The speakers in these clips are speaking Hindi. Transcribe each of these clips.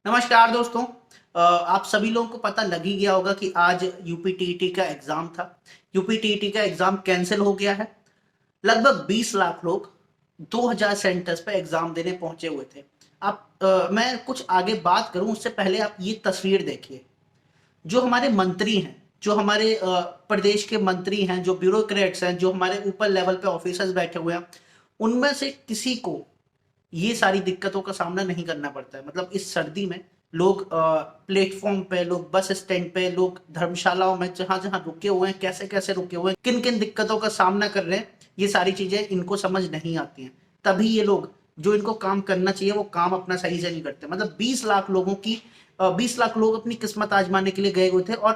नमस्कार दोस्तों। आप सभी लोगों को पता लग ही गया होगा कि आज यूपी टीईटी का एग्जाम था। यूपी टीईटी का एग्जाम कैंसिल हो गया है। लगभग 20 लाख लोग 2000 सेंटर्स पे एग्जाम देने पहुंचे हुए थे। मैं कुछ आगे बात करूं उससे पहले आप ये तस्वीर देखिए। जो हमारे मंत्री हैं, जो हमारे प्रदेश के मंत्री हैं, जो ब्यूरोक्रेट्स हैं, जो हमारे ऊपर लेवल पे ऑफिसर्स बैठे हुए हैं, उनमें से किसी को ये सारी दिक्कतों का सामना नहीं करना पड़ता है। मतलब इस सर्दी में लोग प्लेटफॉर्म पे, लोग बस स्टैंड पे, लोग धर्मशालाओं में जहां जहां रुके हुए हैं, कैसे कैसे रुके हुए हैं, किन किन दिक्कतों का सामना कर रहे हैं, ये सारी चीजें इनको समझ नहीं आती हैं। तभी ये लोग जो इनको काम करना चाहिए वो काम अपना सही से नहीं करते। मतलब 20 लाख लोगों की 20 लाख लोग अपनी किस्मत आजमाने के लिए गए हुए थे, और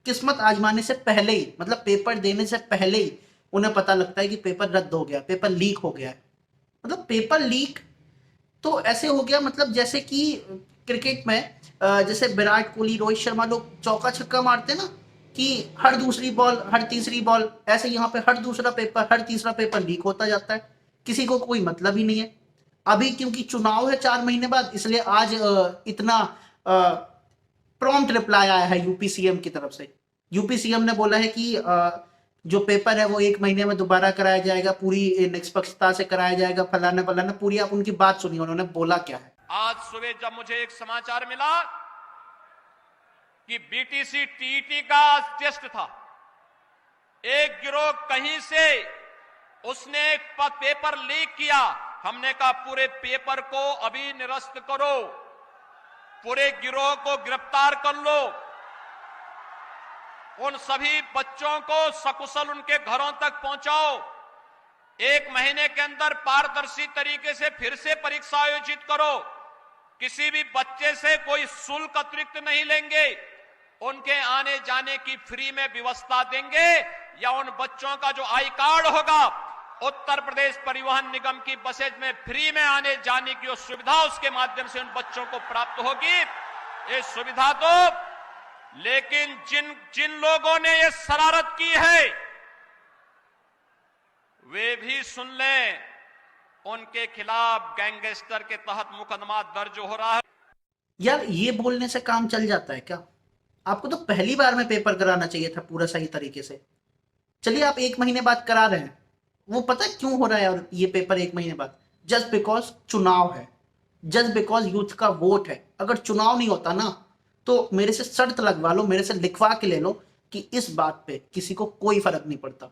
किस्मत आजमाने से पहले ही, मतलब पेपर देने से पहले ही उन्हें पता लगता है कि पेपर रद्द हो गया, पेपर लीक हो गया है। मतलब पेपर लीक तो ऐसे हो गया, मतलब जैसे कि क्रिकेट में जैसे विराट कोहली, रोहित शर्मा लोग चौका छक्का मारते हैं ना, कि हर दूसरी बॉल, हर तीसरी बॉल, ऐसे यहाँ पे हर दूसरा पेपर, हर तीसरा पेपर लीक होता जाता है। किसी को कोई मतलब ही नहीं है। अभी क्योंकि चुनाव है 4 महीने बाद, इसलिए आज इतना प्रॉम्प्ट रिप्लाई आया है यूपी सीएम की तरफ से। यूपी सीएम ने बोला है कि जो पेपर है वो 1 महीने में दोबारा कराया जाएगा, पूरी निष्पक्षता से कराया जाएगा, फलाना फलाना। पूरी आप उनकी बात सुनिए, उन्होंने बोला क्या है। आज सुबह जब मुझे एक समाचार मिला कि बीटीसी टीईटी का टेस्ट था, एक गिरोह कहीं से उसने एक पेपर लीक किया। हमने कहा पूरे पेपर को अभी निरस्त करो, पूरे गिरोह को गिरफ्तार कर लो, उन सभी बच्चों को सकुशल उनके घरों तक पहुंचाओ। 1 महीने के अंदर पारदर्शी तरीके से फिर से परीक्षा आयोजित करो। किसी भी बच्चे से कोई शुल्क अतिरिक्त नहीं लेंगे, उनके आने जाने की फ्री में व्यवस्था देंगे, या उन बच्चों का जो आई कार्ड होगा उत्तर प्रदेश परिवहन निगम की बसेज में फ्री में आने जाने की सुविधा उसके माध्यम से उन बच्चों को प्राप्त होगी। ये सुविधा तो, लेकिन जिन जिन लोगों ने ये शरारत की है वे भी सुन लें, उनके खिलाफ गैंगस्टर के तहत मुकदमा दर्ज हो रहा है। यार ये बोलने से काम चल जाता है क्या? आपको तो पहली बार में पेपर कराना चाहिए था पूरा सही तरीके से। चलिए आप 1 महीने बाद करा रहे हैं, वो पता है क्यों हो रहा है? और ये पेपर 1 महीने बाद, जस्ट बिकॉज चुनाव है, जस्ट बिकॉज यूथ का वोट है। अगर चुनाव नहीं होता ना, तो मेरे से शर्त लगवा लो, मेरे से लिखवा के ले लो कि इस बात पे किसी को कोई फर्क नहीं पड़ता।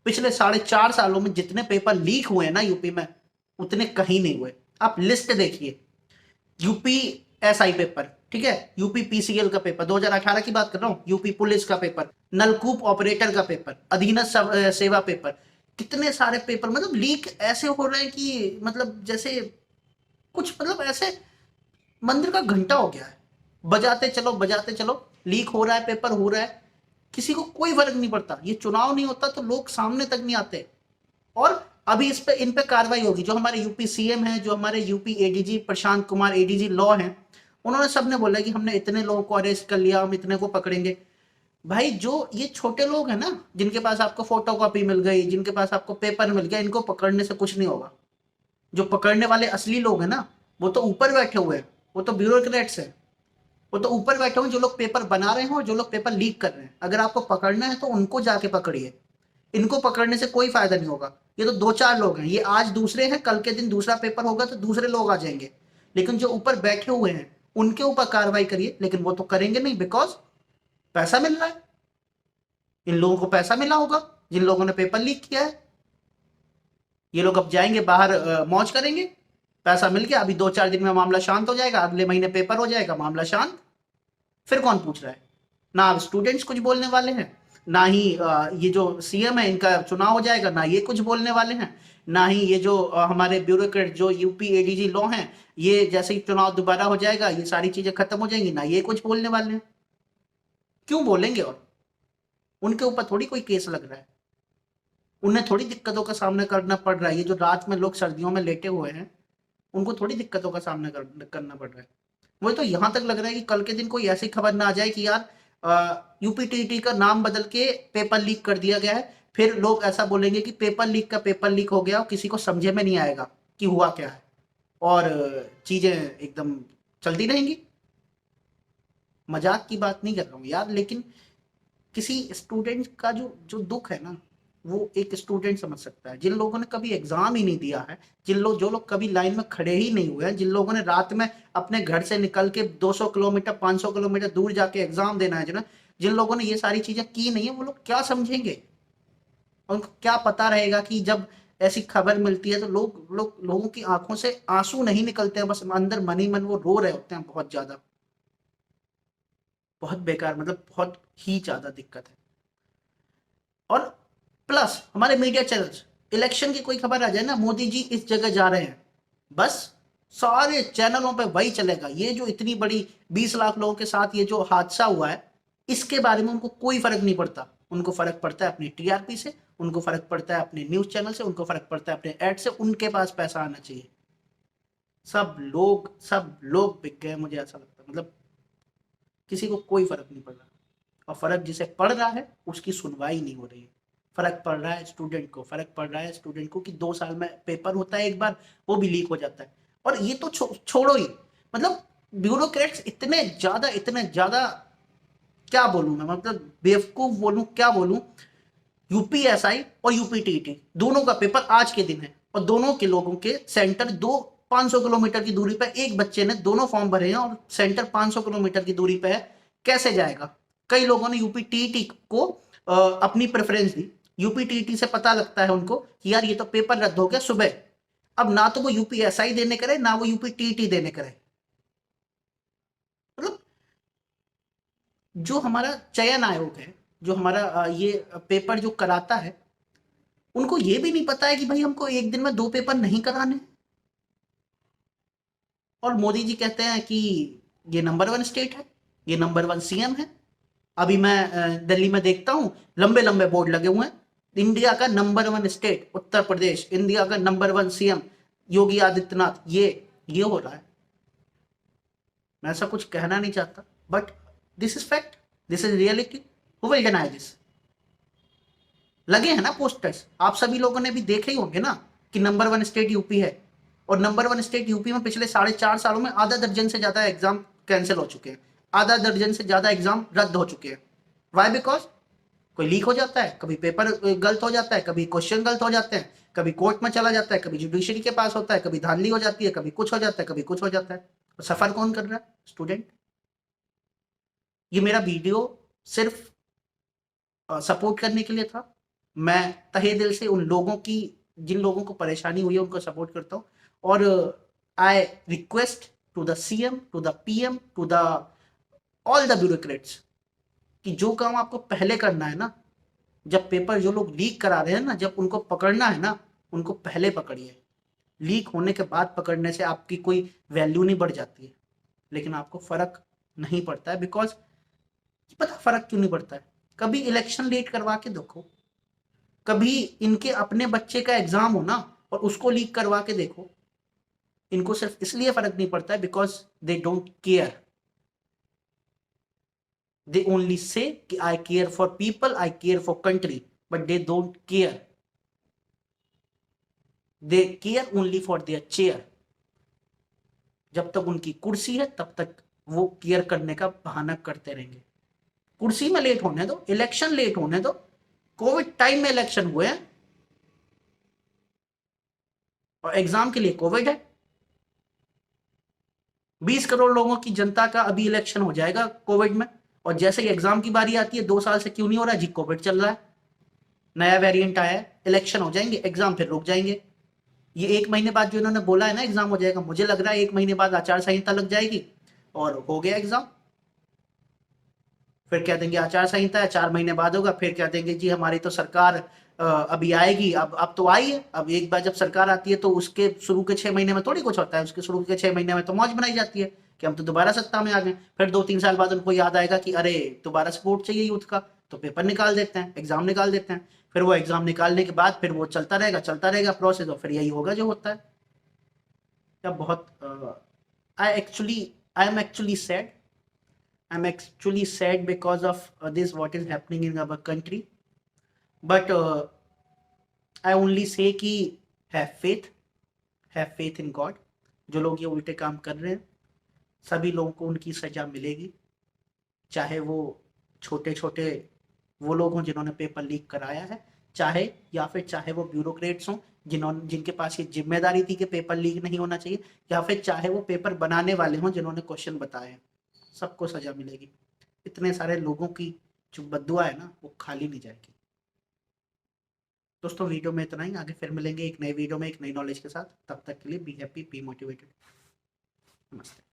पिछले 4.5 सालों में जितने पेपर लीक हुए हैं ना यूपी में, उतने कहीं नहीं हुए। आप लिस्ट देखिए। यूपी एसआई पेपर, ठीक है, यूपी पीसीएल का पेपर 2018 की बात कर रहा हूं, यूपी पुलिस का पेपर, नलकूप ऑपरेटर का पेपर, अधीनस्थ सेवा पेपर, कितने सारे पेपर मतलब लीक ऐसे हो रहे हैं कि मतलब जैसे कुछ, मतलब ऐसे मंदिर का घंटा हो गया है। बजाते चलो, लीक हो रहा है, पेपर हो रहा है, किसी को कोई फर्क नहीं पड़ता। ये चुनाव नहीं होता तो लोग सामने तक नहीं आते। और अभी इस पे, इन पे कार्रवाई होगी। जो हमारे यूपी सीएम हैं, जो हमारे UP ADG Prashant Kumar, ADG law हैं, उन्होंने सबने बोला कि हमने इतने लोगों को अरेस्ट कर लिया, हम इतने को पकड़ेंगे। भाई जो ये छोटे लोग हैं ना, जिनके पास आपको फोटो कॉपी मिल गई, जिनके पास आपको पेपर मिल गया, इनको पकड़ने से कुछ नहीं होगा। जो पकड़ने वाले असली लोग हैं ना, वो तो ऊपर बैठे हुए हैं, वो तो ब्यूरोक्रेट्स हैं। वो तो ऊपर बैठे हुए, जो लोग पेपर बना रहे हैं और जो लोग पेपर लीक कर रहे हैं। अगर आपको पकड़ना है तो उनको जाके पकड़िए, इनको पकड़ने से कोई फायदा नहीं होगा। ये तो 2-4 लोग हैं, ये आज दूसरे हैं, कल के दिन दूसरा पेपर होगा तो दूसरे लोग आ जाएंगे। लेकिन जो ऊपर बैठे हुए हैं उनके ऊपर कार्रवाई करिए, लेकिन वो तो करेंगे नहीं, बिकॉज पैसा मिल रहा है। इन लोगों को पैसा मिला होगा, जिन लोगों ने पेपर लीक किया है। ये लोग अब जाएंगे बाहर, मौज करेंगे, पैसा मिल गया, अभी 2-4 दिन में मामला शांत हो जाएगा, अगले महीने पेपर हो जाएगा, मामला शांत। फिर कौन पूछ रहा है? ना अब स्टूडेंट्स कुछ बोलने वाले हैं, ना ही ये जो सीएम है इनका चुनाव हो जाएगा, ना ये कुछ बोलने वाले हैं, ना ही ये जो हमारे ब्यूरोक्रेट जो यूपी एडीजी लॉ हैं, ये जैसे ही चुनाव दोबारा हो जाएगा ये सारी चीजें खत्म हो जाएंगी, ना ये कुछ बोलने वाले हैं। क्यों बोलेंगे? और उनके ऊपर थोड़ी कोई केस लग रहा है, उन्हें थोड़ी दिक्कतों का सामना करना पड़ रहा है। ये जो रात में लोग सर्दियों में लेटे हुए हैं, उनको थोड़ी दिक्कतों का सामना करना पड़ रहा है। मुझे तो यहां तक लग रहा है कि कल के दिन कोई ऐसी खबर ना आ जाए कि यार यूपीटीटी का नाम बदल के पेपर लीक कर दिया गया है, फिर लोग ऐसा बोलेंगे कि पेपर लीक का पेपर लीक हो गया और किसी को समझे में नहीं आएगा कि हुआ क्या है, और चीजें एकदम चलती रहेंगी। मजाक की बात नहीं कर रहा हूँ यार, लेकिन किसी स्टूडेंट का जो जो दुख है ना, वो एक स्टूडेंट समझ सकता है। जिन लोगों ने कभी एग्जाम ही नहीं दिया है, जो लोग कभी लाइन में खड़े ही नहीं हुए हैं, जिन लोगों ने रात में अपने घर से निकल के 200 किलोमीटर 500 किलोमीटर दूर जाके एग्जाम देना है, जिन लोगों ने ये सारी चीजें की नहीं है, वो लोग क्या समझेंगे? उनको क्या पता रहेगा कि जब ऐसी खबर मिलती है तो लोगों की आंखों से आंसू नहीं निकलते हैं, बस अंदर मन ही मन वो रो रहे होते हैं बहुत ज्यादा। बहुत बेकार, मतलब बहुत ही ज्यादा दिक्कत है। और प्लस हमारे मीडिया चैनल्स, इलेक्शन की कोई खबर आ जाए ना, मोदी जी इस जगह जा रहे हैं, बस सारे चैनलों पे वही चलेगा। ये जो इतनी बड़ी 20 लाख लोगों के साथ ये जो हादसा हुआ है, इसके बारे में उनको कोई फर्क नहीं पड़ता। उनको फर्क पड़ता है अपनी टीआरपी से, उनको फर्क पड़ता है अपने न्यूज चैनल से, उनको फर्क पड़ता है अपने एड से, उनके पास पैसा आना चाहिए। सब लोग बिक गए, मुझे ऐसा लगता है। मतलब किसी को कोई फर्क नहीं पड़ रहा, और फर्क जिसे पड़ रहा है उसकी सुनवाई नहीं हो रही है। फर्क पड़ रहा है स्टूडेंट को, फर्क पड़ रहा है स्टूडेंट को कि 2 साल में पेपर होता है एक बार, वो भी लीक हो जाता है। और ये तो छोड़ो ही, मतलब ब्यूरोक्रेट्स इतने ज्यादा क्या बोलूं मैं, मतलब बेवकूफ बोलूं क्या बोलूं। यूपीएसआई और यूपीटीटी दोनों का पेपर आज के दिन है, और दोनों के लोगों के सेंटर दो 500 किलोमीटर की दूरी पर, एक बच्चे ने दोनों फॉर्म भरे हैं और सेंटर 500 किलोमीटर की दूरी पर है। कैसे जाएगा? कई लोगों ने यूपीटीटी को अपनी प्रेफरेंस दी। यूपीटीटी से पता लगता है उनको कि यार ये तो पेपर रद्द हो गया सुबह, अब ना तो वो यूपीएसआई देने करे ना वो यूपीटीटी देने करे। मतलब जो हमारा चयन आयोग है, जो हमारा ये पेपर जो कराता है, उनको ये भी नहीं पता है कि भाई हमको एक दिन में 2 पेपर नहीं कराने। और मोदी जी कहते हैं कि ये नंबर 1 स्टेट है, ये नंबर 1 सीएम है। अभी मैं दिल्ली में देखता हूं, लंबे लंबे बोर्ड लगे हुए हैं, इंडिया का number 1 state Uttar Pradesh, India का नंबर 1 सीएम योगी आदित्यनाथ। ये हो रहा है। मैं ऐसा कुछ कहना नहीं चाहता, but this is fact, this is reality. Who will deny this? लगे हैं ना पोस्टर्स, आप सभी लोगों ने भी देखे ही होंगे ना कि नंबर 1 स्टेट यूपी है। और नंबर 1 स्टेट यूपी में पिछले 4.5 सालों में आधा दर्जन से ज्यादा एग्जाम कैंसिल हो चुके हैं, आधा दर्जन से ज्यादा एग्जाम रद्द हो चुके हैं। वाई? बिकॉज कोई लीक हो जाता है, कभी पेपर गलत हो जाता है, कभी क्वेश्चन गलत हो जाते हैं, कभी कोर्ट में चला जाता है, कभी जुडिशरी के पास होता है, कभी धांधली हो जाती है, कभी कुछ हो जाता है, कभी कुछ हो जाता है। तो सफर कौन कर रहा है? स्टूडेंट। ये मेरा वीडियो सिर्फ सपोर्ट करने के लिए था। मैं तहे दिल से उन लोगों की, जिन लोगों को परेशानी हुई है, उनको सपोर्ट करता हूँ। और I request to the CM, to the PM, to the all the bureaucrats कि जो काम आपको पहले करना है ना, जब पेपर जो लोग लीक करा रहे हैं ना, जब उनको पकड़ना है ना, उनको पहले पकड़िए। लीक होने के बाद पकड़ने से आपकी कोई वैल्यू नहीं बढ़ जाती है, लेकिन आपको फर्क नहीं पड़ता है। बिकॉज पता फर्क क्यों नहीं पड़ता है? कभी इलेक्शन लेट करवा के देखो, कभी इनके अपने बच्चे का एग्जाम हो ना और उसको लीक करवा के देखो। इनको सिर्फ इसलिए फर्क नहीं पड़ता है because they don't care. They only say कि I care for people, I care for country, but they don't care. They care only for their chair. जब तक उनकी कुर्सी है तब तक वो केयर करने का बहाना करते रहेंगे। कुर्सी में लेट होने दो, इलेक्शन लेट होने दो। कोविड टाइम में इलेक्शन हुए हैं और एग्जाम के लिए कोविड है। 20 करोड़ लोगों की जनता का अभी इलेक्शन हो जाएगा कोविड में, और जैसे ही एग्जाम की बारी आती है, 2 साल से क्यों नहीं हो रहा जी? कोविड चल रहा है, नया वेरिएंट आया है, इलेक्शन हो जाएंगे, एग्जाम फिर रुक जाएंगे। ये 1 महीने बाद जो इन्होंने बोला है ना एग्जाम हो जाएगा, मुझे लग रहा है 1 महीने बाद आचार संहिता लग जाएगी और हो गया एग्जाम। फिर कह देंगे आचार संहिता है, 4 महीने बाद होगा, फिर कह देंगे जी हमारी तो सरकार अभी आएगी। अब तो आई है। अब एक बार जब सरकार आती है तो उसके शुरू के 6 महीने में थोड़ी कुछ होता है, उसके शुरू के 6 महीने में तो मौज बनाई जाती है कि हम तो दोबारा सत्ता में आ गए। फिर 2-3 साल बाद उनको याद आएगा कि अरे दोबारा सपोर्ट चाहिए यूथ का, तो पेपर निकाल देते हैं, एग्जाम निकाल देते हैं। फिर वो एग्जाम निकालने के बाद फिर वो चलता रहेगा प्रोसेस, और फिर यही होगा जो होता है। या बहुत I am actually sad. I'm actually sad because of this what is happening in our country. But I only say कि have faith in God. जो लोग ये उल्टे काम कर रहे हैं, सभी लोगों को उनकी सजा मिलेगी। चाहे वो छोटे छोटे वो लोग हों जिन्होंने पेपर लीक कराया है, चाहे वो ब्यूरोक्रेट्स हों जिनके पास ये जिम्मेदारी थी कि पेपर लीक नहीं होना चाहिए, या फिर चाहे वो पेपर बनाने वाले हों जिन्होंने क्वेश्चन बताए हैं, सबको सजा मिलेगी। इतने सारे लोगों की जो बद्दुआ है ना वो खाली नहीं जाएगी। दोस्तों वीडियो में इतना ही, आगे फिर मिलेंगे एक नए वीडियो में एक नई नॉलेज के साथ। तब तक के लिए बी हैप्पी, बी मोटिवेटेड। नमस्ते।